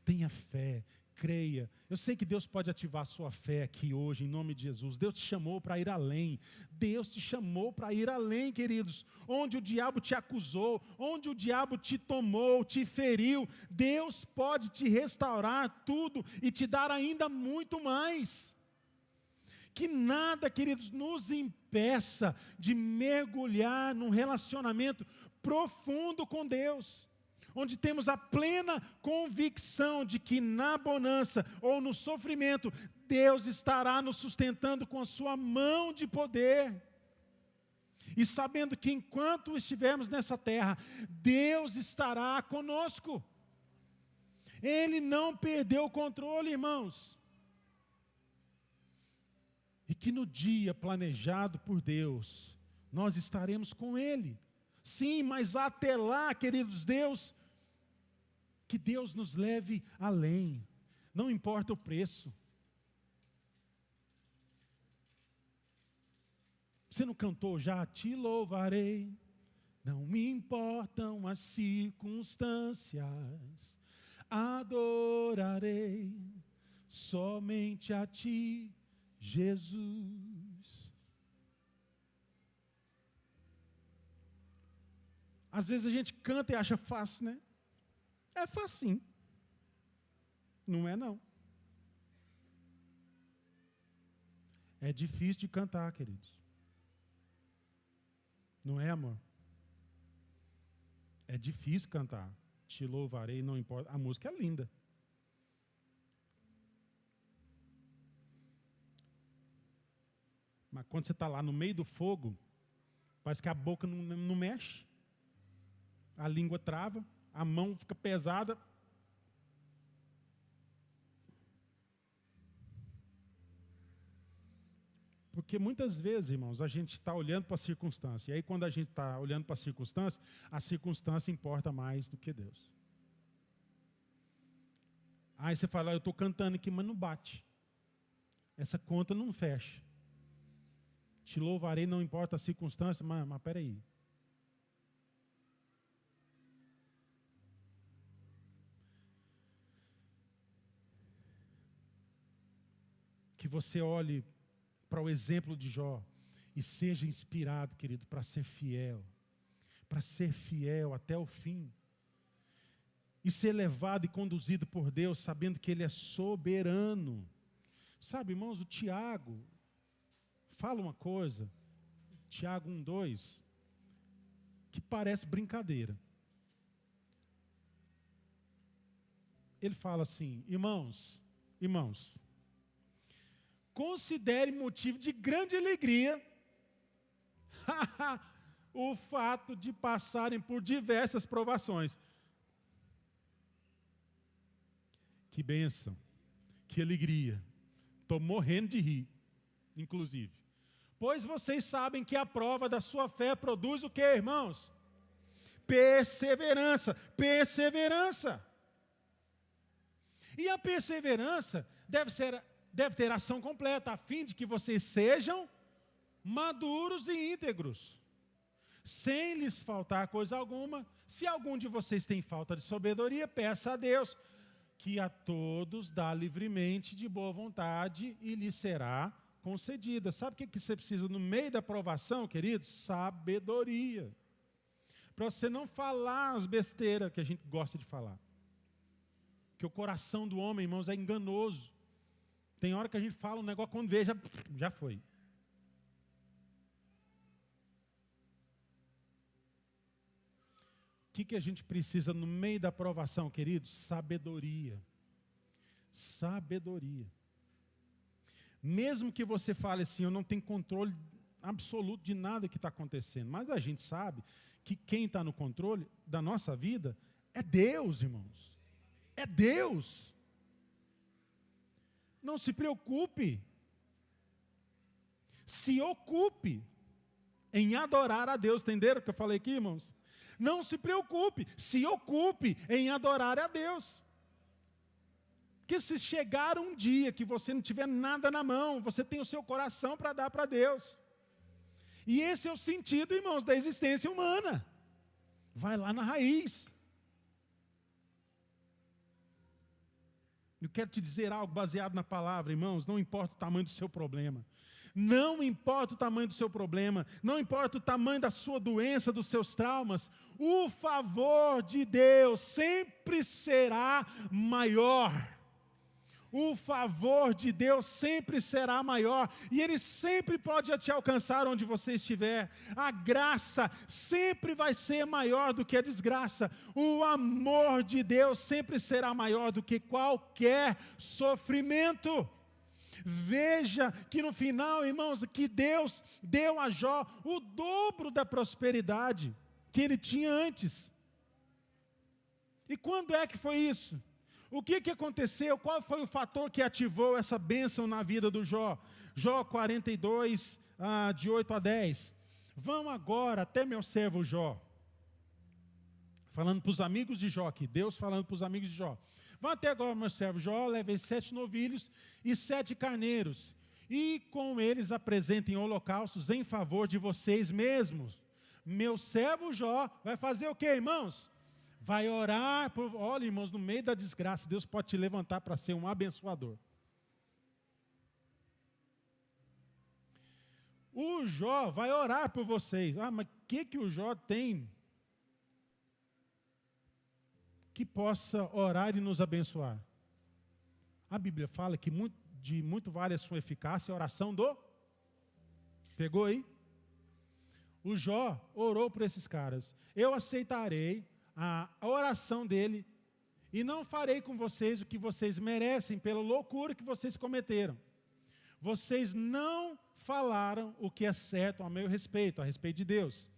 Tenha fé, creia. Eu sei que Deus pode ativar a sua fé aqui hoje, em nome de Jesus. Deus te chamou para ir além. Deus te chamou para ir além, queridos. Onde o diabo te acusou, onde o diabo te tomou, te feriu, Deus pode te restaurar tudo e te dar ainda muito mais. Que nada, queridos, nos impeça de mergulhar num relacionamento profundo com Deus, onde temos a plena convicção de que na bonança ou no sofrimento, Deus estará nos sustentando com a sua mão de poder. E sabendo que enquanto estivermos nessa terra, Deus estará conosco. Ele não perdeu o controle, irmãos. E que no dia planejado por Deus, nós estaremos com Ele. Sim, mas até lá, queridos que Deus nos leve além. Não importa o preço. Você não cantou já? Te louvarei, não me importam as circunstâncias, adorarei somente a Ti, Jesus. Às vezes a gente canta e acha fácil, né? É facinho. Não é não. É difícil de cantar, queridos. Não é, amor? É difícil cantar. Te louvarei, não importa. A música é linda. Mas quando você está lá no meio do fogo, parece que a boca não mexe. A língua trava, a mão fica pesada. Porque muitas vezes, irmãos, a gente está olhando para a circunstância. E aí, quando a gente está olhando para a circunstância importa mais do que Deus. Aí você fala, eu estou cantando aqui, mas não bate. Essa conta não fecha. Te louvarei, não importa a circunstância, mas peraí. Que você olhe para o exemplo de Jó e seja inspirado, querido, para ser fiel até o fim, e ser levado e conduzido por Deus, sabendo que Ele é soberano. Sabe, irmãos, o Tiago fala uma coisa, Tiago 1:2, que parece brincadeira. Ele fala assim, irmãos, considere motivo de grande alegria o fato de passarem por diversas provações. Que bênção, que alegria. Estou morrendo de rir, inclusive. Pois vocês sabem que a prova da sua fé produz o quê, irmãos? Perseverança. E a perseverança deve ter ação completa, a fim de que vocês sejam maduros e íntegros, sem lhes faltar coisa alguma. Se algum de vocês tem falta de sabedoria, peça a Deus, que a todos dá livremente de boa vontade e lhe será concedida. Sabe o que você precisa no meio da provação, queridos? Sabedoria. Para você não falar as besteiras que a gente gosta de falar. Porque o coração do homem, irmãos, é enganoso. Tem hora que a gente fala um negócio, quando vê, já foi. O que a gente precisa no meio da provação, queridos? Sabedoria. Mesmo que você fale assim, eu não tenho controle absoluto de nada que está acontecendo, mas a gente sabe que quem está no controle da nossa vida é Deus, irmãos. É Deus. Não se preocupe. Se ocupe em adorar a Deus. Entenderam o que eu falei aqui, irmãos? Não se preocupe. Se ocupe em adorar a Deus. Porque se chegar um dia que você não tiver nada na mão, você tem o seu coração para dar para Deus. E esse é o sentido, irmãos, da existência humana. Vai lá na raiz. Eu quero te dizer algo baseado na palavra, irmãos. Não importa o tamanho do seu problema. Não importa o tamanho do seu problema. Não importa o tamanho da sua doença, dos seus traumas. O favor de Deus sempre será maior. O favor de Deus sempre será maior. E Ele sempre pode te alcançar onde você estiver. A graça sempre vai ser maior do que a desgraça. O amor de Deus sempre será maior do que qualquer sofrimento. Veja que no final, irmãos, que Deus deu a Jó o dobro da prosperidade que ele tinha antes. E quando é que foi isso? O que aconteceu? Qual foi o fator que ativou essa bênção na vida do Jó? Jó 42, de 8 a 10. Vão agora até meu servo Jó. Falando para os amigos de Jó aqui, Deus falando para os amigos de Jó. Vão até agora meu servo Jó, levem 7 novilhos e 7 carneiros. E com eles apresentem holocaustos em favor de vocês mesmos. Meu servo Jó vai fazer o quê, irmãos? Vai orar por... Olha, irmãos, no meio da desgraça, Deus pode te levantar para ser um abençoador. O Jó vai orar por vocês. Mas o que o Jó tem que possa orar e nos abençoar? A Bíblia fala que muito vale a sua eficácia a oração do... Pegou aí? O Jó orou por esses caras. Eu aceitarei a oração dele e não farei com vocês o que vocês merecem pela loucura que vocês cometeram. Vocês não falaram o que é certo a meu respeito, a respeito de Deus.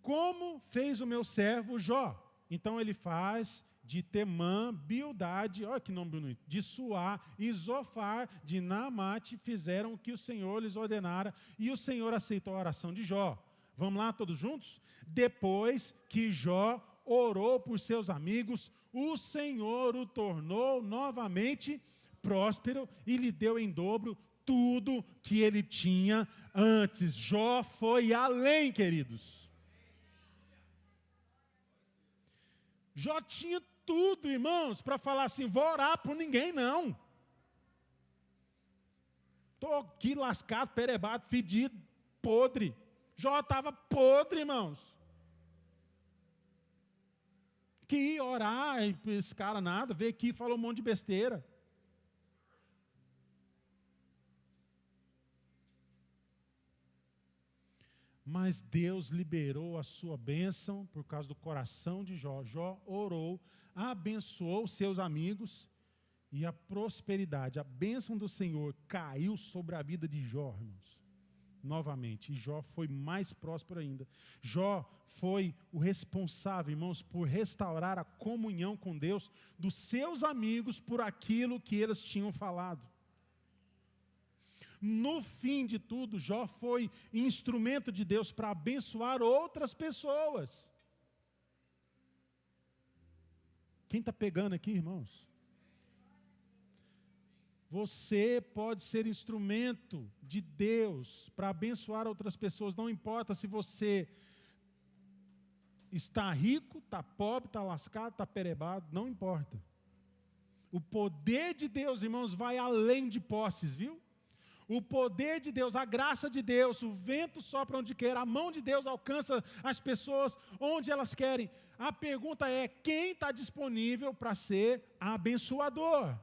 Como fez o meu servo Jó? Então ele faz de Temã, Bildade, olha que nome bonito, de Suá e Zofar, de Naamate, fizeram o que o Senhor lhes ordenara, e o Senhor aceitou a oração de Jó. Vamos lá todos juntos? Depois que Jó orou por seus amigos, o Senhor o tornou novamente próspero e lhe deu em dobro tudo que ele tinha antes. Jó foi além, queridos. Jó tinha tudo, irmãos, para falar assim, vou orar por ninguém, não. Estou aqui lascado, perebado, fedido, podre. Jó estava podre, irmãos. Que ia orar, e esse cara nada, veio aqui e falou um monte de besteira. Mas Deus liberou a sua bênção por causa do coração de Jó. Jó orou, abençoou seus amigos e a prosperidade, a bênção do Senhor caiu sobre a vida de Jó, irmãos. Novamente, e Jó foi mais próspero ainda. Jó foi o responsável, irmãos, por restaurar a comunhão com Deus dos seus amigos por aquilo que eles tinham falado. No fim de tudo, Jó foi instrumento de Deus para abençoar outras pessoas. Quem está pegando aqui, irmãos? Você pode ser instrumento de Deus para abençoar outras pessoas. Não importa se você está rico, está pobre, está lascado, está perebado, não importa. O poder de Deus, irmãos, vai além de posses, viu? O poder de Deus, a graça de Deus, o vento sopra onde quer, a mão de Deus alcança as pessoas onde elas querem. A pergunta é, quem está disponível para ser abençoador?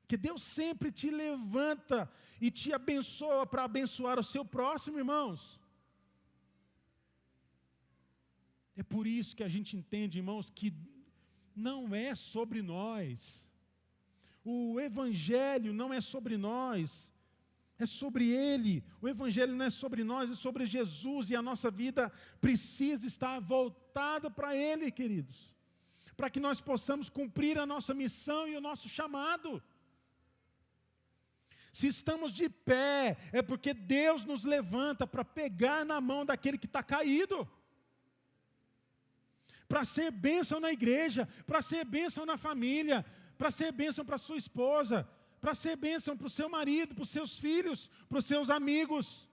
Que Deus sempre te levanta e te abençoa para abençoar o seu próximo, irmãos. É por isso que a gente entende, irmãos, que não é sobre nós. O Evangelho não é sobre nós, é sobre Ele. O Evangelho não é sobre nós, é sobre Jesus. E a nossa vida precisa estar voltada para Ele, queridos. Para que nós possamos cumprir a nossa missão e o nosso chamado. Se estamos de pé, é porque Deus nos levanta para pegar na mão daquele que está caído. Para ser bênção na igreja, para ser bênção na família, para ser bênção para sua esposa, para ser bênção para o seu marido, para os seus filhos, para os seus amigos.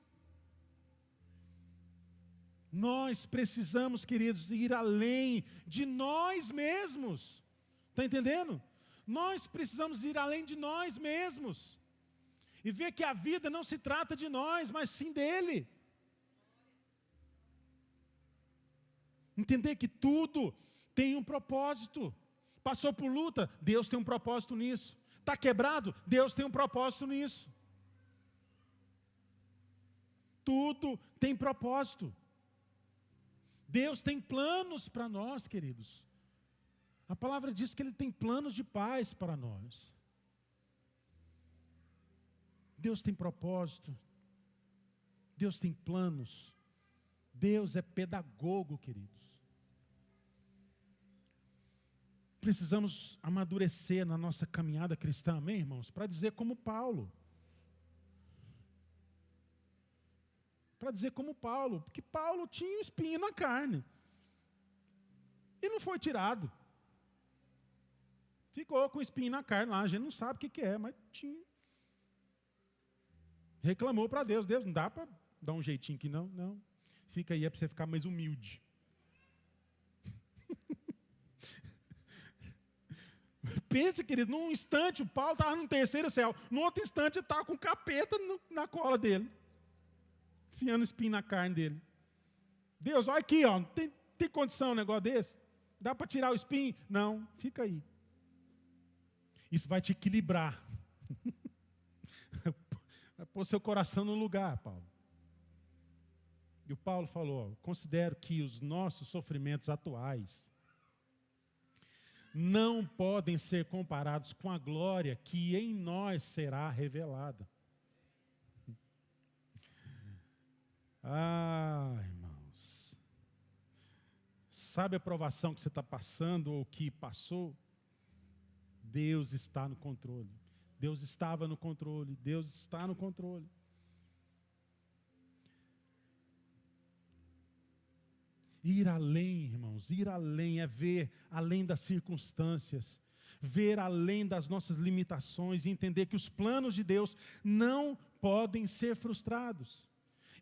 Nós precisamos, queridos, ir além de nós mesmos. Está entendendo? Nós precisamos ir além de nós mesmos. E ver que a vida não se trata de nós, mas sim dele. Entender que tudo tem um propósito. Passou por luta, Deus tem um propósito nisso. Está quebrado, Deus tem um propósito nisso. Tudo tem propósito. Deus tem planos para nós, queridos. A palavra diz que Ele tem planos de paz para nós. Deus tem propósito. Deus tem planos. Deus é pedagogo, queridos. Precisamos amadurecer na nossa caminhada cristã, amém, irmãos? Para dizer como Paulo. Para dizer como Paulo, porque Paulo tinha um espinho na carne. E não foi tirado. Ficou com o espinho na carne lá, a gente não sabe o que é, mas tinha. Reclamou para Deus, Deus, não dá para dar um jeitinho aqui não? Não. Fica aí, é para você ficar mais humilde. Pense, querido, num instante o Paulo estava no terceiro céu, no outro instante ele estava com o capeta na cola dele, enfiando espinho na carne dele. Deus, olha aqui, ó, tem condição um negócio desse? Dá para tirar o espinho? Não, fica aí. Isso vai te equilibrar. Vai pôr seu coração no lugar, Paulo. E o Paulo falou, considero que os nossos sofrimentos atuais não podem ser comparados com a glória que em nós será revelada. Irmãos, sabe a provação que você está passando ou que passou? Deus está no controle. Deus estava no controle. Deus está no controle. Ir além, irmãos, ir além é ver além das circunstâncias, ver além das nossas limitações e entender que os planos de Deus não podem ser frustrados.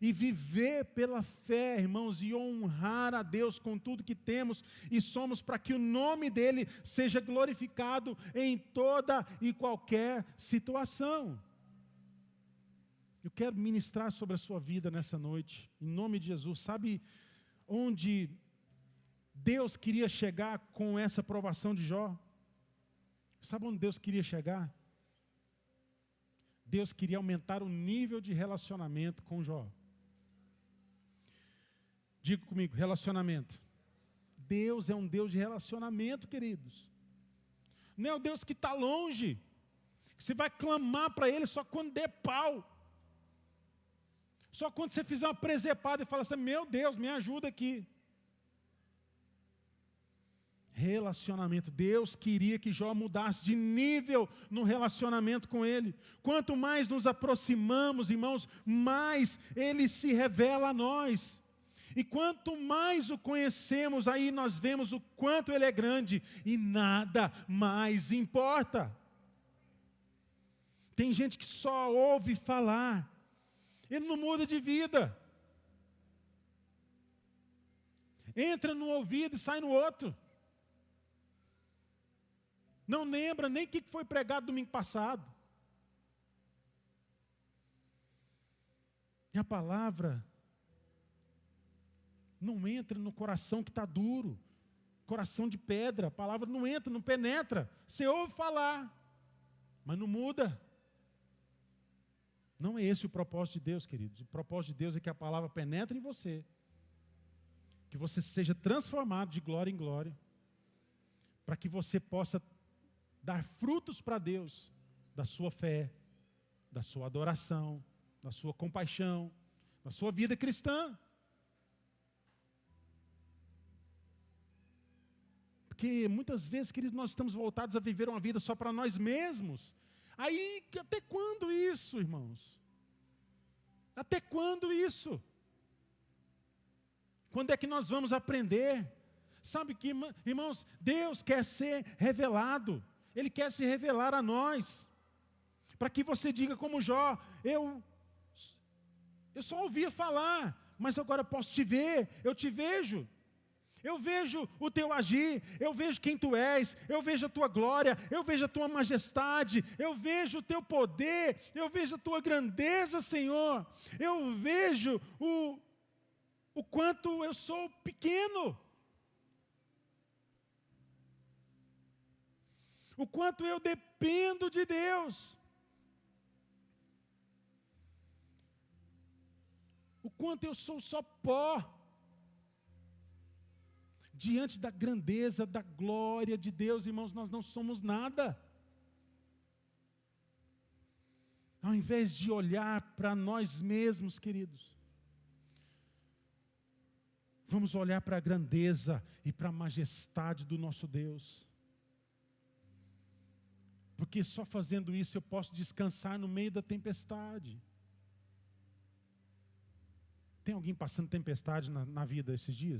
E viver pela fé, irmãos, e honrar a Deus com tudo que temos e somos, para que o nome dEle seja glorificado em toda e qualquer situação. Eu quero ministrar sobre a sua vida nessa noite, em nome de Jesus. Sabe onde Deus queria chegar com essa provação de Jó? Sabe onde Deus queria chegar? Deus queria aumentar o nível de relacionamento com Jó. Diga comigo, relacionamento. Deus é um Deus de relacionamento, queridos. Não é o Deus que está longe, que você vai clamar para Ele só quando der pau. Só quando você fizer uma presepada e falar assim, meu Deus, me ajuda aqui. Relacionamento. Deus queria que Jó mudasse de nível no relacionamento com Ele. Quanto mais nos aproximamos, irmãos, mais Ele se revela a nós. E quanto mais o conhecemos, aí nós vemos o quanto Ele é grande e nada mais importa. Tem gente que só ouve falar. Ele não muda de vida. Entra num ouvido e sai no outro. Não lembra nem o que foi pregado domingo passado. E a palavra não entra no coração que está duro. Coração de pedra. A palavra não entra, não penetra. Você ouve falar, mas não muda. Não é esse o propósito de Deus, queridos. O propósito de Deus é que a palavra penetre em você. Que você seja transformado de glória em glória. Para que você possa dar frutos para Deus. Da sua fé, da sua adoração, da sua compaixão, da sua vida cristã. Porque muitas vezes, queridos, nós estamos voltados a viver uma vida só para nós mesmos. Aí, até quando isso, irmãos? Até quando isso? Quando é que nós vamos aprender? Sabe que, irmãos, Deus quer ser revelado. Ele quer se revelar a nós. Para que você diga como Jó, eu só ouvia falar, mas agora posso te ver, eu te vejo. Eu vejo o teu agir, eu vejo quem tu és, eu vejo a tua glória, eu vejo a tua majestade, eu vejo o teu poder, eu vejo a tua grandeza, Senhor. Eu vejo o quanto eu sou pequeno. O quanto eu dependo de Deus. O quanto eu sou só pó. diante da grandeza, da glória de Deus, irmãos, nós não somos nada. Ao invés de olhar para nós mesmos, queridos, vamos olhar para a grandeza e para a majestade do nosso Deus. Porque só fazendo isso eu posso descansar no meio da tempestade. Tem alguém passando tempestade na vida esses dias?